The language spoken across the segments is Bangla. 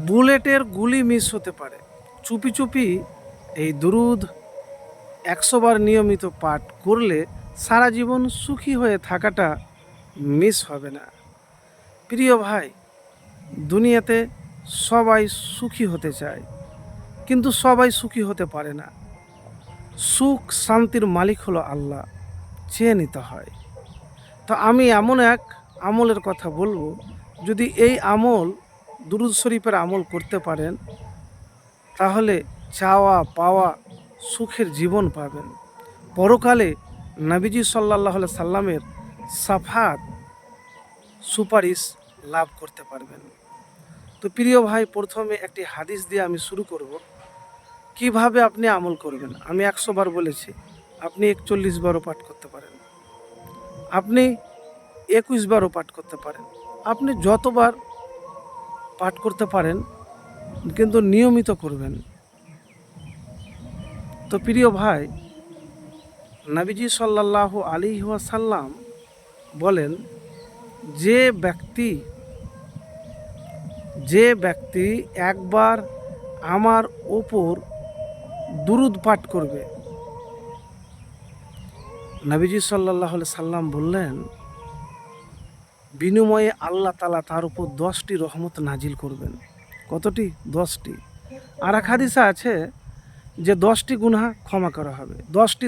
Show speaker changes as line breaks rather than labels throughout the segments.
বুলেটের গুলি মিস হতে পারে, চুপি চুপি এই দুরুদ 100 বার নিয়মিত পাঠ করলে সারা জীবন সুখী হয়ে থাকাটা মিস হবে না। প্রিয় ভাই, দুনিয়াতে সবাই সুখী হতে চায়, কিন্তু সবাই সুখী হতে পারে না। সুখ শান্তির মালিক হলো আল্লাহ, চেয়ে নিতে হয়। তো আমি এমন এক আমলের কথা বলবো, যদি এই আমল দুরুদ শরীফের আমল করতে পারেন, তাহলে চাওয়া পাওয়া সুখের জীবন পাবেন। পরকালে নবীজি সাল্লাল্লাহু আলাইহি সাল্লামের সাফাত সুপারিশ লাভ করতে পারবেন। তো প্রিয় ভাই, প্রথমে একটি হাদিস দিয়ে আমি শুরু করব। কিভাবে আপনি আমল করবেন? আমি 100 বার বলেছি, আপনি 41 বারও পাঠ করতে পারেন, আপনি 21 বারও পাঠ করতে পারেন, আপনি যতবার পাঠ করতে পারেন, কিন্তু নিয়মিত করবেন। তো প্রিয় ভাই, নবীজি সাল্লাল্লাহু আলাইহি ওয়াসাল্লাম বলেন, যে ব্যক্তি একবার আমার ওপর দুরুদ পাঠ করবে, নবীজি সাল্লাল্লাহু আলাইহি সাল্লাম বললেন, বিনিময়ে আল্লাহ তাআলা তার উপর 10টি রহমত নাজিল করবেন। কতটি? 10টি। আর এক হাদিসে আছে যে 10টি গুনাহ ক্ষমা করা হবে, 10টি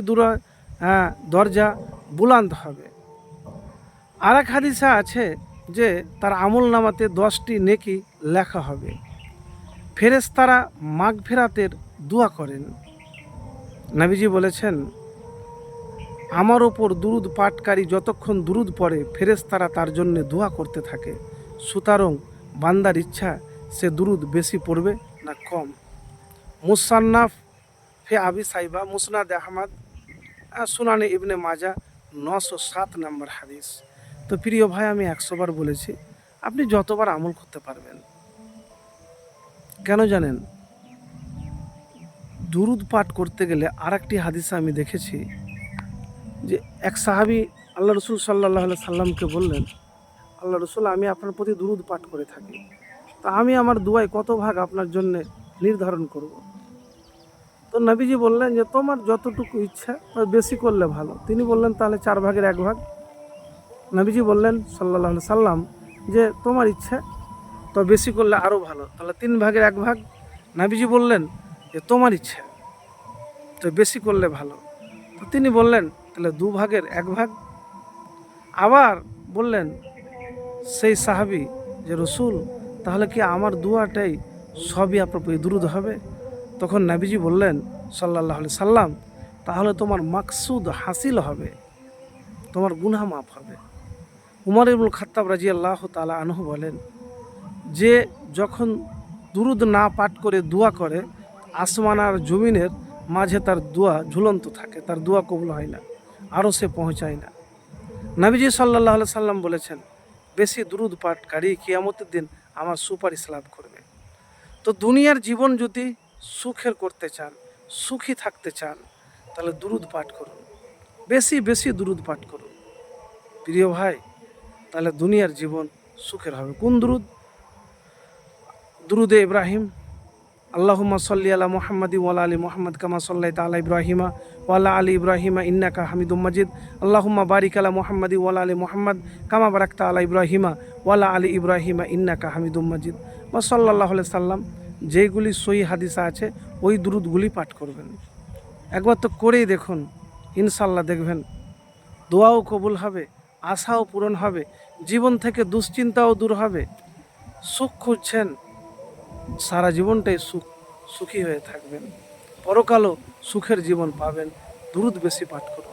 দরজা বুলান্দ হবে। আর এক হাদিসে আছে যে তার আমল নামাতে 10টি নেকি লেখা হবে। ফেরেশতারা মাগফিরাতের দোয়া করেন। নবীজি বলেছেন, আমার ওপর দুরুদ পাঠকারী যতক্ষণ দুরুদ পড়ে, ফেরেশতারা তার জন্য দোয়া করতে থাকে। সুতরাং বান্দার ইচ্ছা সে দুরুদ বেশি পড়বে না কম। মুসান্নাফ ফে আবি সাইবা, মুসনাদ আহমদ, সুনানে ইবনে মাজা, 907 নম্বর হাদিস। তো প্রিয় ভাই, আমি 100 বার বলেছি, আপনি যতবার আমল করতে পারবেন। কেন জানেন? দুরুদ পাঠ করতে গেলে আর একটি হাদিসে আমি দেখেছি যে এক সাহাবী আল্লাহ রসুল সাল্লাল্লাহু আলাইহি সাল্লামকে বললেন, আল্লাহ রসুল, আমি আপনার প্রতি দুরুদ পাঠ করে থাকি, তা আমি আমার দুয়ায় কত ভাগ আপনার জন্য নির্ধারণ করব? তো নবীজি বললেন যে তোমার যতটুকু ইচ্ছা, বেশি করলে ভালো। তিনি বললেন, তাহলে 4 ভাগের 1 ভাগ। নবীজি বললেন সাল্লাল্লাহু আলাইহি সাল্লাম যে তোমার ইচ্ছা, তো বেশি করলে আরও ভালো, তাহলে 3 ভাগের 1 ভাগ। নবীজি বললেন যে তোমার ইচ্ছা, তো বেশি করলে ভালো। তো তিনি বললেন, তাহলে 2 ভাগের 1 ভাগ। আবার বললেন সেই সাহাবী যে রসুল, তাহলে কি আমার দুয়াটাই সবই আপনার প্রতি দুরুদ হবে? তখন নবীজি বললেন সাল্লাল্লাহু আলাইহি সাল্লাম, তাহলে তোমার মাকসুদ হাসিল হবে, তোমার গুনাহ মাফ হবে। উমর ইবনুল খাত্তাব রাদিয়াল্লাহু তাআলা আনহু বলেন, যে যখন দুরুদ না পাঠ করে দোয়া করে, আসমান আর জমিনের মাঝে তার দোয়া ঝুলন্ত থাকে, তার দোয়া কবুল হয় না, আরও সে পৌঁছায় না। নবীজি সাল্লাল্লাহু আলাইহি সাল্লাম বলেছেন, বেশি দুরুদ পাঠকারী কিয়ামতের দিন আমার সুপারিশ লাভ করবে। তো দুনিয়ার জীবন যদি সুখের করতে চান, সুখী থাকতে চান, তাহলে দুরুদ পাঠ করুন, বেশি বেশি দুরুদ পাঠ করুন প্রিয় ভাই, তাহলে দুনিয়ার জীবন সুখের হবে। কোন দুরুদ? দুরুদে ইব্রাহিম, আল্লাহুম্মা সাল্লি আলা মুহাম্মাদি ওয়া আলা আলি মুহাম্মাদ কামা সাল্লাইতা আলা ইব্রাহিমা ওয়া আলা আলি ইব্রাহিমা ইন্নাকা হামিদুম মাজিদ। আল্লাহুম্মা বারিক আলা মুহাম্মাদি ওয়া আলা আলি মুহাম্মাদ কামা বারাকতা আলা ইব্রাহিমা ওয়া আলা আলি ইব্রাহিমা ইন্নাকা হামিদুম মাজিদ। বা সাল্লাল্লাহু আলাইহি সাল্লাম যেইগুলি সহি হাদিসে আছে, ওই দুরুদগুলি পাঠ করবেন। একবার তো করেই দেখুন, ইনশাল্লাহ দেখবেন দোয়াও কবুল হবে, আশাও পূরণ হবে, জীবন থেকে দুশ্চিন্তাও দূর হবে। সুখ খুঁজছেন, সারা জীবনটাই সুখী হয়ে থাকবেন, পরকালও সুখের জীবন পাবেন। দুরুদ বেশি পাঠ করুন।